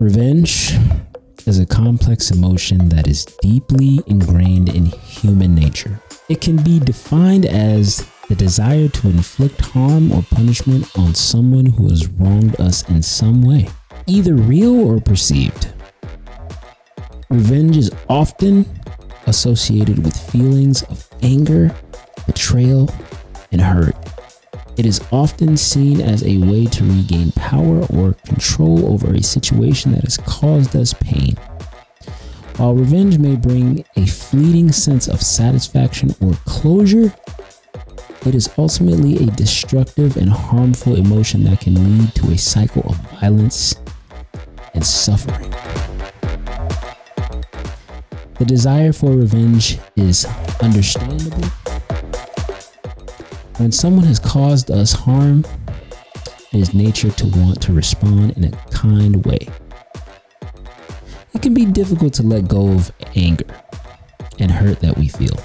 Revenge is a complex emotion that is deeply ingrained in human nature. It can be defined as the desire to inflict harm or punishment on someone who has wronged us in some way, either real or perceived. Revenge is often associated with feelings of anger, betrayal, and hurt. It is often seen as a way to regain power or control over a situation that has caused us pain. While revenge may bring a fleeting sense of satisfaction or closure, it is ultimately a destructive and harmful emotion that can lead to a cycle of violence and suffering. The desire for revenge is understandable. When someone has caused us harm, it is nature to want to respond in a kind way. It can be difficult to let go of anger and hurt that we feel.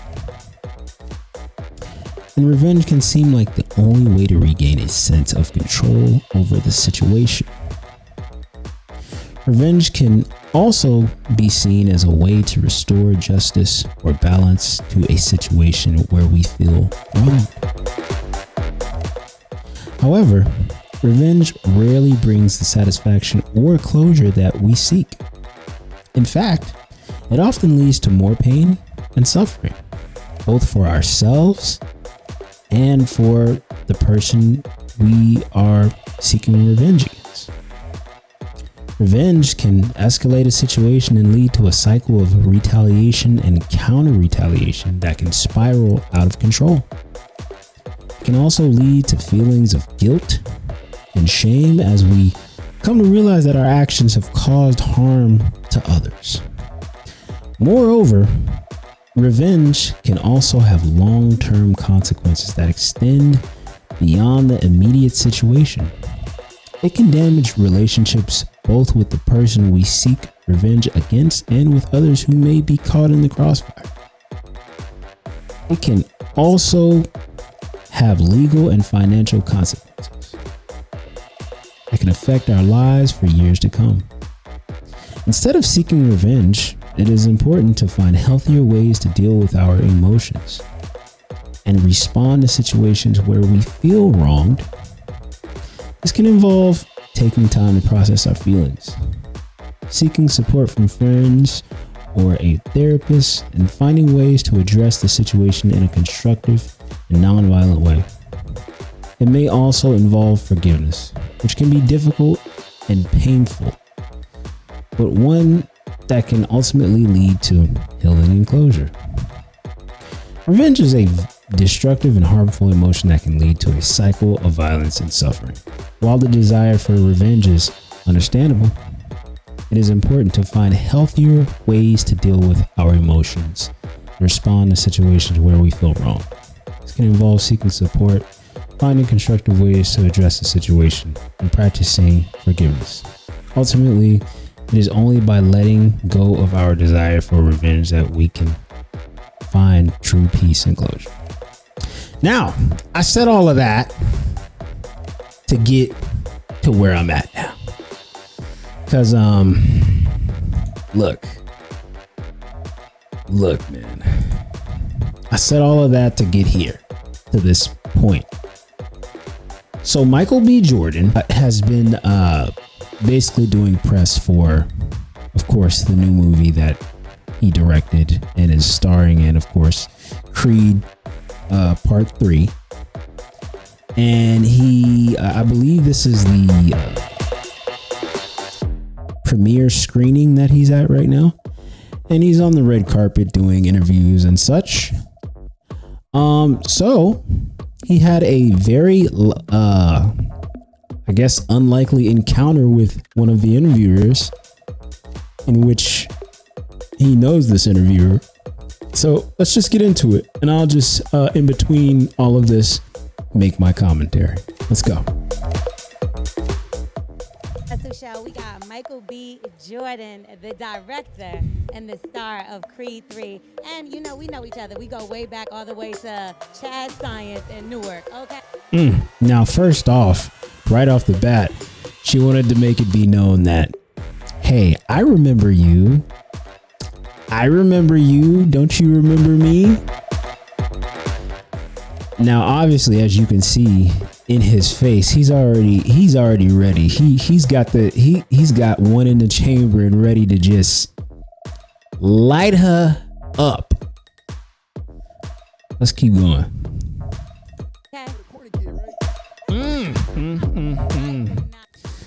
And revenge can seem like the only way to regain a sense of control over the situation. Revenge can also be seen as a way to restore justice or balance to a situation where we feel wronged. However, revenge rarely brings the satisfaction or closure that we seek. In fact, it often leads to more pain and suffering, both for ourselves and for the person we are seeking revenge against. Revenge can escalate a situation and lead to a cycle of retaliation and counter-retaliation that can spiral out of control. It can also lead to feelings of guilt and shame as we come to realize that our actions have caused harm to others. Moreover, revenge can also have long-term consequences that extend beyond the immediate situation. It can damage relationships both with the person we seek revenge against and with others who may be caught in the crossfire. It can also have legal and financial consequences that can affect our lives for years to come. Instead of seeking revenge, it is important to find healthier ways to deal with our emotions and respond to situations where we feel wronged. This can involve taking time to process our feelings, seeking support from friends or a therapist, and finding ways to address the situation in a constructive and non-violent way. It may also involve forgiveness, which can be difficult and painful, but one that can ultimately lead to healing and closure. Revenge is a destructive and harmful emotion that can lead to a cycle of violence and suffering. While the desire for revenge is understandable, it is important to find healthier ways to deal with our emotions and respond to situations where we feel wrong. This can involve seeking support, finding constructive ways to address the situation, and practicing forgiveness. Ultimately, it is only by letting go of our desire for revenge that we can find true peace and closure. Now, I said all of that to get to where I'm at now. Cause look, man. I said all of that to get here, to this point. So Michael B. Jordan has been basically doing press for, of course, the new movie that he directed and is starring in, of course, Creed Part 3. And I believe this is the premiere screening that he's at right now. And he's on the red carpet doing interviews and such. So he had a very, I guess, unlikely encounter with one of the interviewers in which he knows this interviewer. So let's just get into it. And I'll just, in between all of this, make my commentary. Let's go. Show. We got Michael B. Jordan, the director and the star of Creed 3. And you know, we know each other. We go way back all the way to Chad Science in Newark. Okay. Now, first off, right off the bat, she wanted to make it be known that hey, I remember you. I remember you. Don't you remember me? Now, obviously, as you can see in his face, he's already ready. He's got one in the chamber and ready to just light her up. Let's keep going. Okay.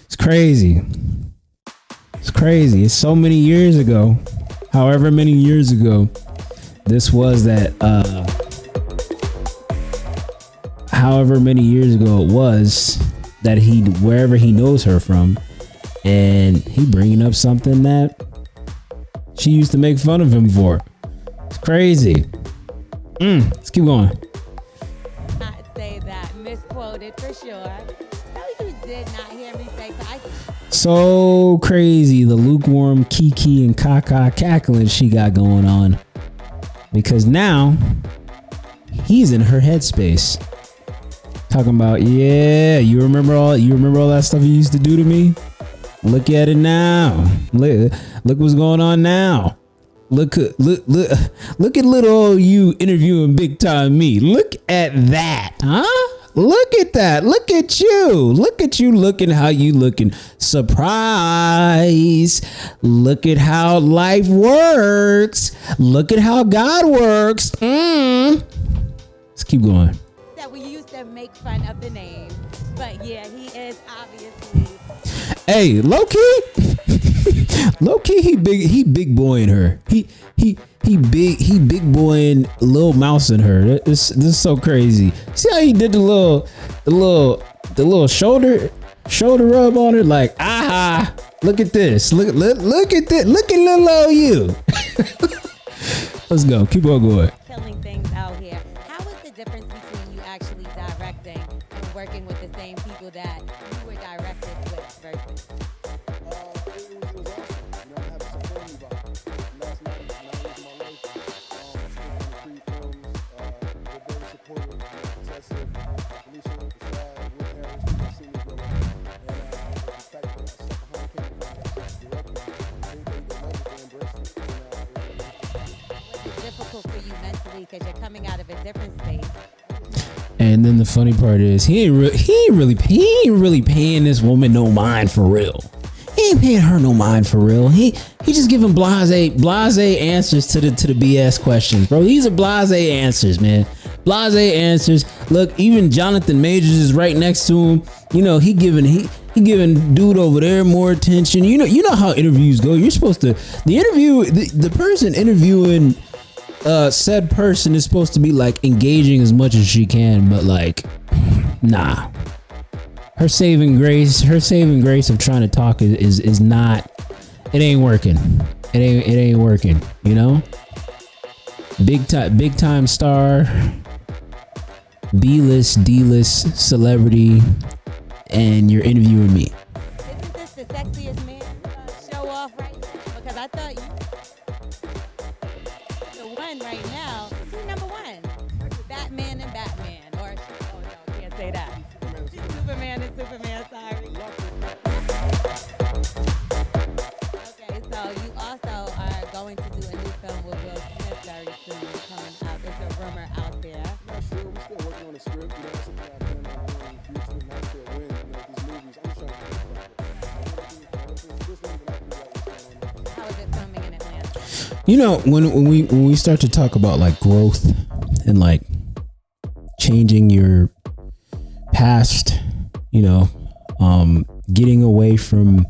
It's crazy. It's crazy. It's so many years ago. However many years ago, this was that. However many years ago it was that wherever he knows her from, and he bringing up something that she used to make fun of him for. It's crazy. Let's keep going. Not say that misquoted for sure. No, you did not hear me say. So crazy, the lukewarm kiki and caca cackling she got going on, because now he's in her headspace. Talking about, yeah, you remember all that stuff you used to do to me? Look at it now. Look what's going on now. Look at little old you interviewing big time me. Look at that, huh? Look at that. Look at you. Look at you looking how you looking. Surprise. Look at how life works. Look at how God works. Let's keep going. That we used to make fun of the name, but yeah, he is obviously. Hey, low key, he big boying her. He big boying Lil Mouse in her. This is so crazy. See how he did the little shoulder rub on her, like, aha, look at this. Look at this. Look at little old you. Let's go. Keep on going. Killing things out here. How is the difference between you actually directing and working with the same people that you were directed with versus? It was awesome. You know, I have some family vibe. Last night, 9 years of my life, speaking the Creed films, they're very supportive. Tessa, Alicia, Rashad, Wood Harris, people see me grow up. And the fact that I stuck a home came from directly, everybody that loves it, they embrace it. Was it difficult for you mentally because you're coming out of a different space? And then the funny part is he ain't really paying this woman no mind for real. He ain't paying her no mind for real. He just giving blase answers to the BS questions, bro. These are blase answers, man. Blase answers. Look, even Jonathan Majors is right next to him. You know, he giving dude over there more attention. You know how interviews go. You're supposed to the person interviewing said person is supposed to be like engaging as much as she can, but like, nah. Her saving grace of trying to talk is not. It ain't working. It ain't working. You know. Big time star, B-list, D-list celebrity, and you're interviewing me. Isn't this the sexiest man show off right now? Because I thought you the one right now. Who's number one? Batman and Batman, or oh no, can't say that. Superman and Superman. Sorry. Okay, so you also are going to do a new film with Will Smith very soon coming out. There's a rumor out there. Not sure. We're still working on the script. You know, that's something I plan on doing in the future. Not sure when. You know, these movies, I'm trying to do it. How is it filming in Atlanta? You know, when we start to talk about like growth and like changing your past, you know, getting away from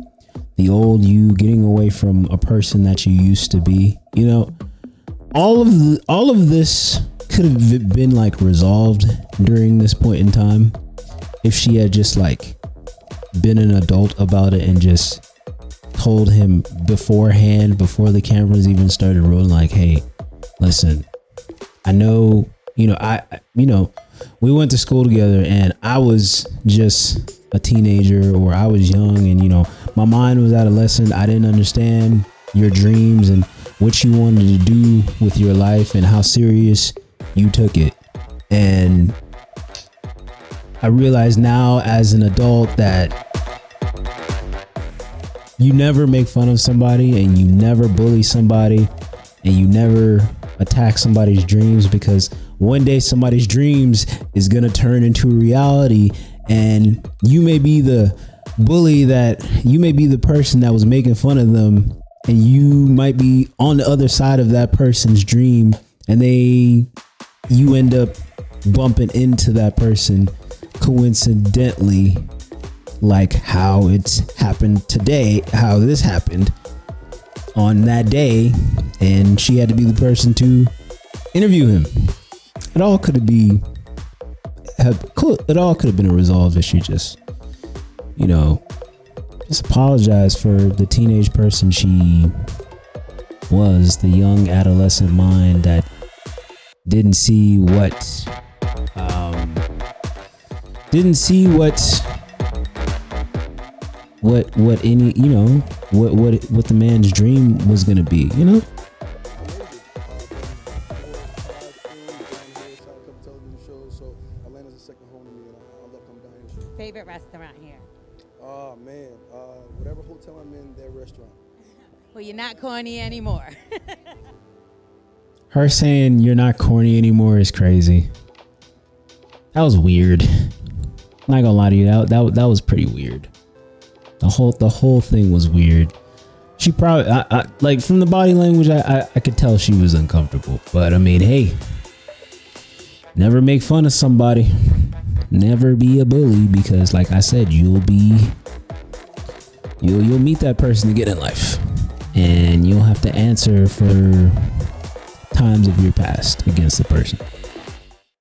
the old you, getting away from a person that you used to be, you know, all of this could have been like resolved during this point in time if she had just like been an adult about it and just told him beforehand, before the cameras even started rolling, like, hey, listen, I know, we went to school together and I was just a teenager, or I was young, and my mind was adolescent. I didn't understand your dreams and what you wanted to do with your life and how serious you took it. And I realize now as an adult that you never make fun of somebody and you never bully somebody and you never attack somebody's dreams, because one day somebody's dreams is going to turn into reality, and you may be the bully, that you may be the person that was making fun of them, and you might be on the other side of that person's dream, and you end up bumping into that person coincidentally, like how it's happened today, how this happened on that day, and she had to be the person to interview him. It all could have been a resolved issue. Just, just apologize for the teenage person she was, the young adolescent mind that didn't see what what the man's dream was gonna be, Amazing. Been 4 or 5 films down here, shot a couple television shows, so Atlanta's a second home to me, and I love coming down here. Favorite restaurant here? Oh man, whatever hotel I'm in, their restaurant. Well, you're not corny anymore. Her saying you're not corny anymore is crazy. That was weird. I'm not gonna lie to you, that was pretty weird. The whole thing was weird. She probably, I like, from the body language, I could tell she was uncomfortable. But I mean, hey, never make fun of somebody. Never be a bully, because like I said, you'll meet that person again in life, and you'll have to answer for times of your past against the person.